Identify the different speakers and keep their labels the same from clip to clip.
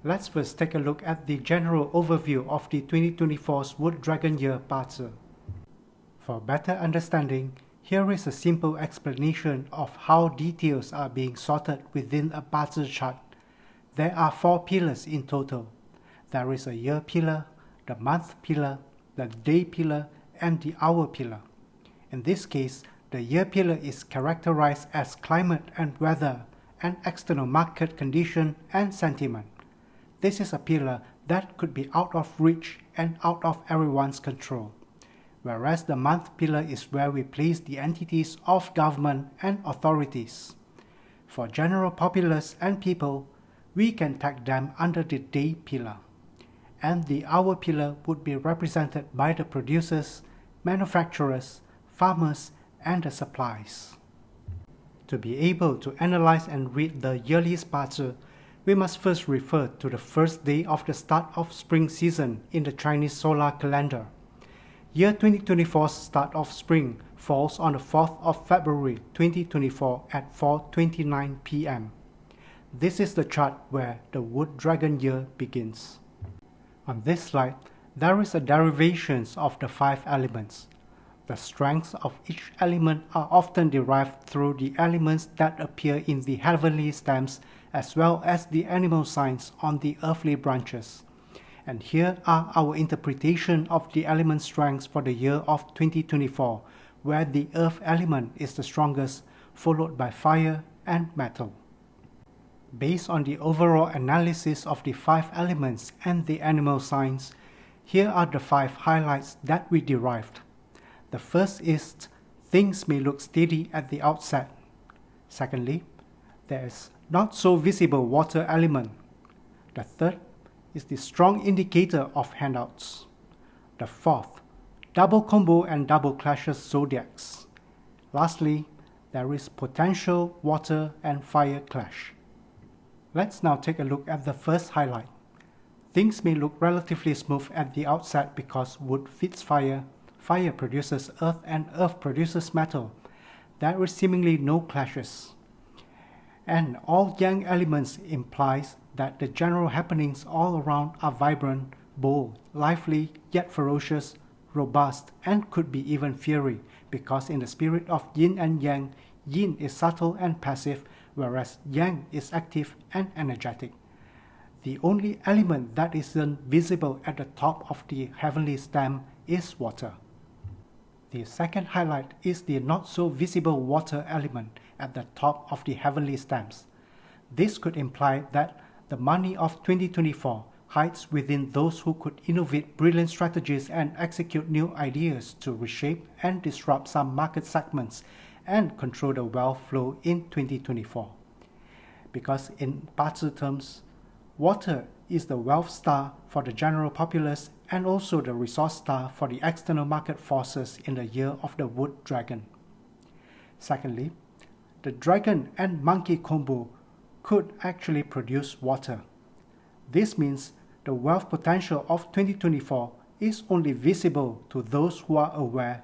Speaker 1: Let's first take a look at the general overview of the 2024's Wood Dragon Year Bazi. For better understanding, here is a simple explanation of how details are being sorted within a Bazi chart. There are 4 pillars in total. There is a year pillar, the month pillar, the day pillar, and the hour pillar. In this case, the year pillar is characterized as climate and weather, and external market condition and sentiment. This is a pillar that could be out of reach and out of everyone's control. Whereas the month pillar is where we place the entities of government and authorities. For general populace and people, we can tag them under the day pillar. And the hour pillar would be represented by the producers, manufacturers, farmers, and the supplies. To be able to analyze and read the yearly Bazi, we must first refer to the first day of the start of spring season in the Chinese solar calendar. Year 2024's start of spring falls on the 4th of February 2024 at 4:29 p.m. This is the chart where the Wood Dragon Year begins. On this slide, there is a derivation of the 5 elements. The strengths of each element are often derived through the elements that appear in the heavenly stems as well as the animal signs on the earthly branches. And here are our interpretation of the element strengths for the year of 2024, where the earth element is the strongest, followed by fire and metal. Based on the overall analysis of the 5 elements and the animal signs, here are the 5 highlights that we derived. The first is things may look steady at the outset. Secondly, there is not so visible water element. The third is the strong indicator of handouts. The fourth, double combo and double clashes zodiacs. Lastly, there is potential water and fire clash. Let's now take a look at the first highlight. Things may look relatively smooth at the outset because wood feeds fire, fire produces earth, and earth produces metal. There is seemingly no clashes. And all yang elements implies that the general happenings all around are vibrant, bold, lively, yet ferocious, robust, and could be even fiery, because in the spirit of yin and yang, yin is subtle and passive, whereas yang is active and energetic. The only element that isn't visible at the top of the heavenly stem is water. The second highlight is the not so visible water element at the top of the heavenly stems. This could imply that the money of 2024 hides within those who could innovate brilliant strategies and execute new ideas to reshape and disrupt some market segments and control the wealth flow in 2024. Because in Bazi terms, water is the wealth star for the general populace and also the resource star for the external market forces in the year of the Wood Dragon. Secondly, the dragon and monkey combo could actually produce water. This means the wealth potential of 2024 is only visible to those who are aware,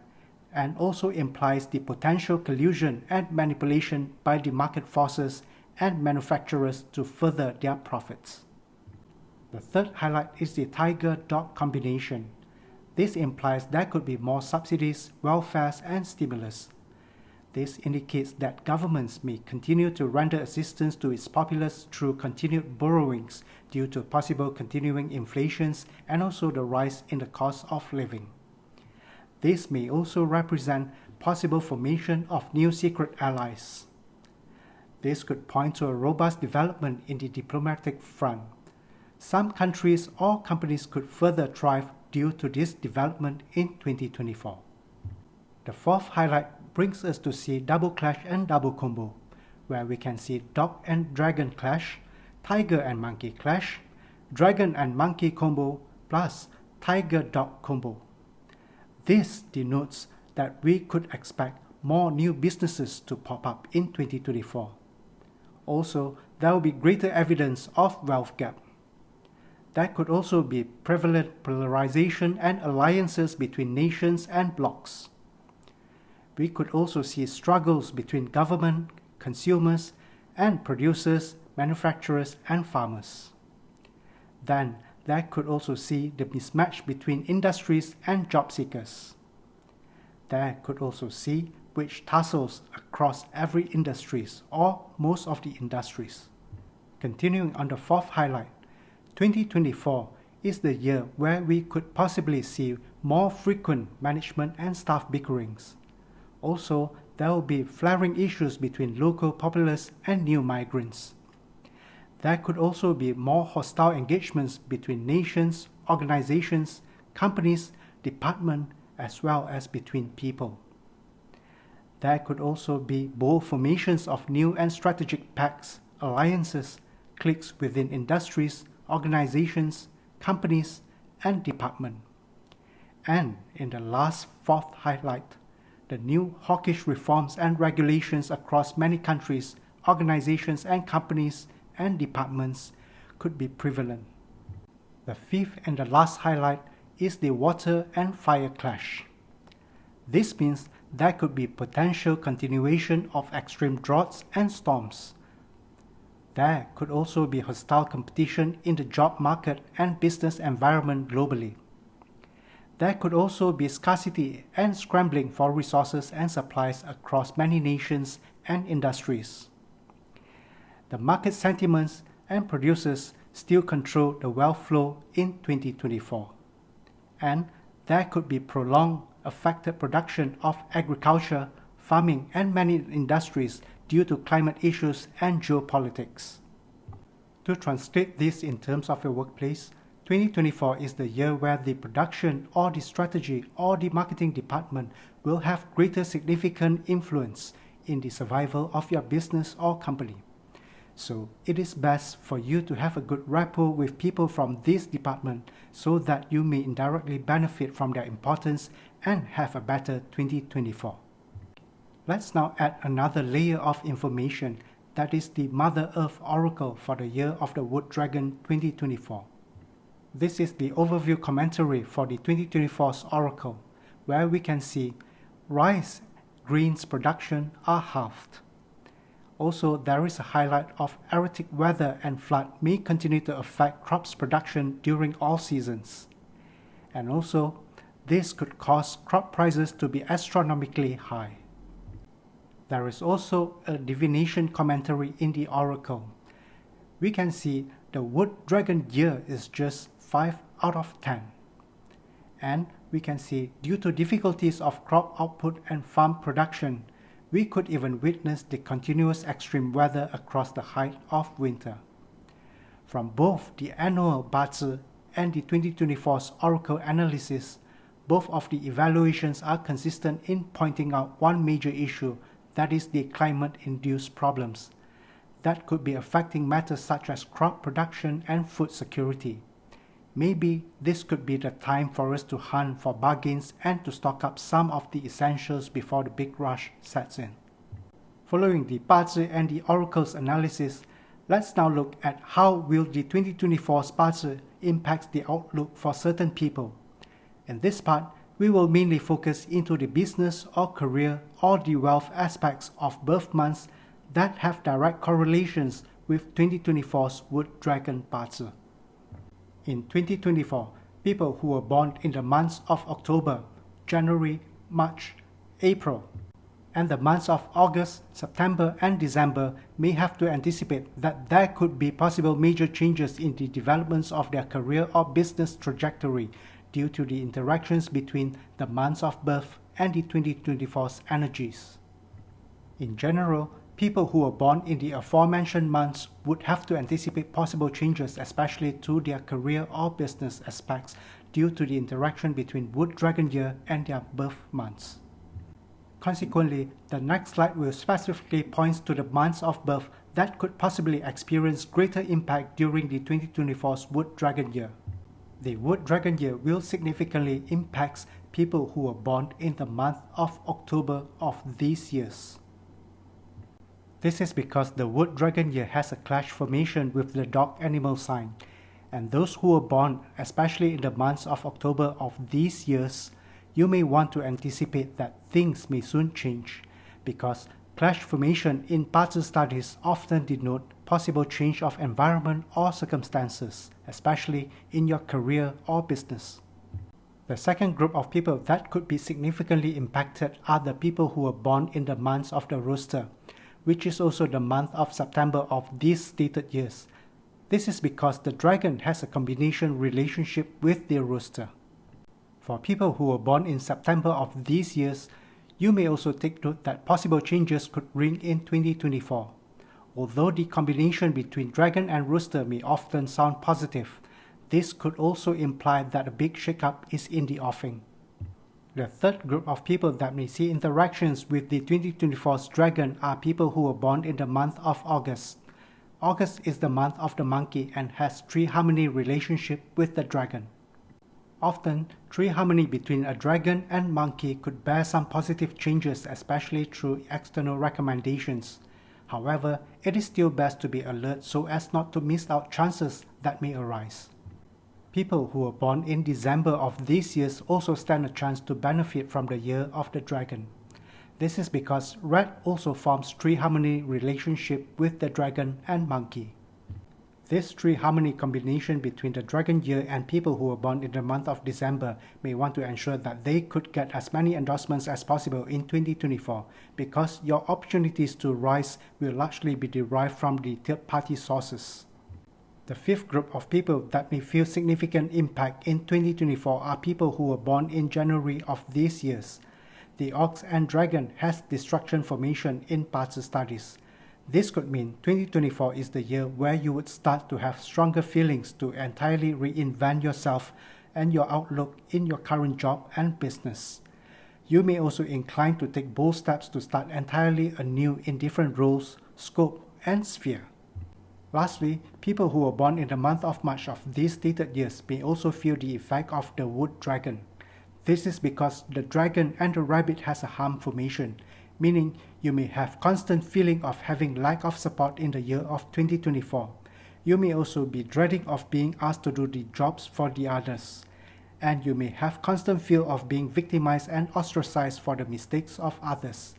Speaker 1: and also implies the potential collusion and manipulation by the market forces and manufacturers to further their profits. The third highlight is the tiger-dog combination. This implies there could be more subsidies, welfares, and stimulus. This indicates that governments may continue to render assistance to its populace through continued borrowings due to possible continuing inflations and also the rise in the cost of living. This may also represent possible formation of new secret allies. This could point to a robust development in the diplomatic front. Some countries or companies could further thrive due to this development in 2024. The fourth highlight brings us to see double clash and double combo, where we can see dog and dragon clash, tiger and monkey clash, dragon and monkey combo, plus tiger-dog combo. This denotes that we could expect more new businesses to pop up in 2024. Also, there will be greater evidence of wealth gap. There could also be prevalent polarization and alliances between nations and blocs. We could also see struggles between government, consumers, and producers, manufacturers, and farmers. then there could also see the mismatch between industries and job seekers. There could also see which tussles across every industries or most of the industries. Continuing on the fourth highlight, 2024 is the year where we could possibly see more frequent management and staff bickerings. Also, there will be flaring issues between local populace and new migrants. There could also be more hostile engagements between nations, organizations, companies, departments, as well as between people. There could also be bold formations of new and strategic pacts, alliances, cliques within industries, organizations, companies, and departments. And in the last fourth highlight, the new hawkish reforms and regulations across many countries, organizations and companies and departments could be prevalent. The fifth and the last highlight is the water and fire clash. This means there could be potential continuation of extreme droughts and storms. There could also be hostile competition in the job market and business environment globally. There could also be scarcity and scrambling for resources and supplies across many nations and industries. The market sentiments and producers still control the wealth flow in 2024. And there could be prolonged affected production of agriculture, farming, and many industries due to climate issues and geopolitics. To translate this in terms of your workplace, 2024 is the year where the production or the strategy or the marketing department will have greater significant influence in the survival of your business or company. So it is best for you to have a good rapport with people from this department so that you may indirectly benefit from their importance and have a better 2024. Let's now add another layer of information, that is the Mother Earth Oracle for the year of the Wood Dragon 2024. This is the overview commentary for the 2024's Oracle, where we can see rice grains production are halved. Also, there is a highlight of erratic weather and flood may continue to affect crops production during all seasons. And also, this could cause crop prices to be astronomically high. There is also a divination commentary in the Oracle. We can see the Wood Dragon year is just 5 out of 10. And we can see due to difficulties of crop output and farm production, we could even witness the continuous extreme weather across the height of winter. From both the annual Bazi and the 2024's Oracle analysis, both of the evaluations are consistent in pointing out one major issue, that is the climate-induced problems that could be affecting matters such as crop production and food security. Maybe this could be the time for us to hunt for bargains and to stock up some of the essentials before the big rush sets in. Following the Bazi and the Oracle's analysis, let's now look at how will the 2024's Bazi impact the outlook for certain people. In this part, we will mainly focus into the business or career or the wealth aspects of birth months that have direct correlations with 2024's Wood Dragon Bazi. In 2024, people who were born in the months of October, January, March, April, and the months of August, September, and December may have to anticipate that there could be possible major changes in the developments of their career or business trajectory due to the interactions between the months of birth and the 2024's energies. In general, people who were born in the aforementioned months would have to anticipate possible changes, especially to their career or business aspects, due to the interaction between Wood Dragon year and their birth months. Consequently, the next slide will specifically point to the months of birth that could possibly experience greater impact during the 2024's Wood Dragon year. The Wood Dragon year will significantly impact people who were born in the month of October of these years. This is because the Wood Dragon year has a clash formation with the dog animal sign, and those who were born especially in the months of October of these years, you may want to anticipate that things may soon change, because Clash formation in Bazi studies often denote possible change of environment or circumstances, especially in your career or business. The second group of people that could be significantly impacted are the people who were born in the month of the rooster, which is also the month of September of these stated years. This is because the dragon has a combination relationship with the rooster. For people who were born in September of these years, you may also take note that possible changes could ring in 2024. Although the combination between dragon and rooster may often sound positive, this could also imply that a big shakeup is in the offing. The third group of people that may see interactions with the 2024's dragon are people who were born in the month of August. August is the month of the monkey and has tree-harmony relationship with the dragon. Often, tree-harmony between a dragon and monkey could bear some positive changes, especially through external recommendations. However, it is still best to be alert so as not to miss out chances that may arise. People who were born in December of these years also stand a chance to benefit from the year of the dragon. This is because red also forms tree-harmony relationship with the dragon and monkey. This tree-harmony combination between the dragon year and people who were born in the month of December may want to ensure that they could get as many endorsements as possible in 2024 because your opportunities to rise will largely be derived from the third-party sources. The fifth group of people that may feel significant impact in 2024 are people who were born in January of these years. The ox and dragon has destruction formation in Bazi studies. This could mean 2024 is the year where you would start to have stronger feelings to entirely reinvent yourself and your outlook in your current job and business. You may also incline to take bold steps to start entirely anew in different roles, scope, and sphere. Lastly, people who were born in the month of March of these stated years may also feel the effect of the wood dragon. This is because the dragon and the rabbit has a harm formation, meaning you may have constant feeling of having lack of support in the year of 2024. You may also be dreading of being asked to do the jobs for the others. And you may have constant fear of being victimized and ostracized for the mistakes of others.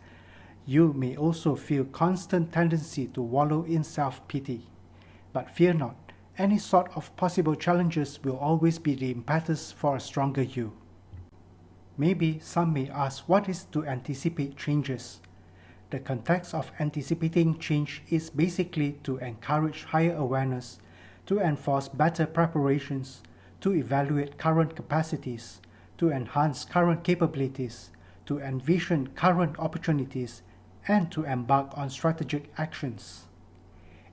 Speaker 1: You may also feel constant tendency to wallow in self-pity. But fear not, any sort of possible challenges will always be the impetus for a stronger you. Maybe some may ask what is to anticipate changes. The context of anticipating change is basically to encourage higher awareness, to enforce better preparations, to evaluate current capacities, to enhance current capabilities, to envision current opportunities, and to embark on strategic actions.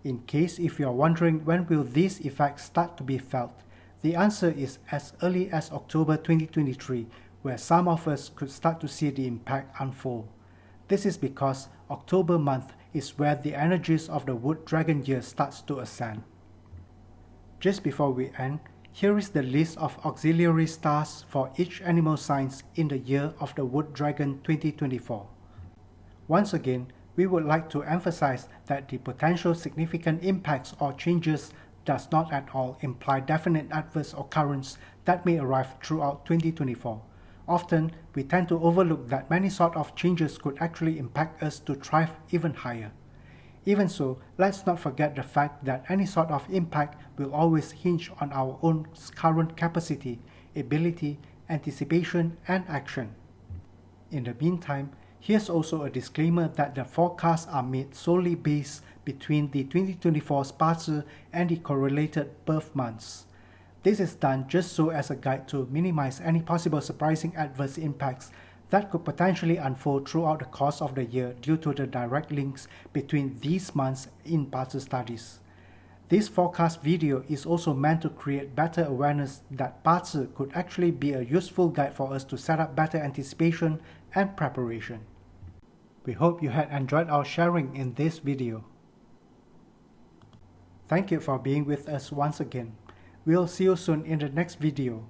Speaker 1: In case if you are wondering when will these effects start to be felt, the answer is as early as October 2023, where some of us could start to see the impact unfold. This is because October month is where the energies of the wood dragon year starts to ascend. Just before we end, here is the list of auxiliary stars for each animal signs in the year of the wood dragon 2024. Once again, we would like to emphasize that the potential significant impacts or changes does not at all imply definite adverse occurrence that may arrive throughout 2024. Often, we tend to overlook that many sort of changes could actually impact us to thrive even higher. Even so, let's not forget the fact that any sort of impact will always hinge on our own current capacity, ability, anticipation, and action. In the meantime, here's also a disclaimer that the forecasts are made solely based between the 2024's Bazi and the correlated birth months. This is done just so as a guide to minimize any possible surprising adverse impacts that could potentially unfold throughout the course of the year due to the direct links between these months in Bazi studies. This forecast video is also meant to create better awareness that Bazi could actually be a useful guide for us to set up better anticipation and preparation. We hope you had enjoyed our sharing in this video. Thank you for being with us once again. We'll see you soon in the next video.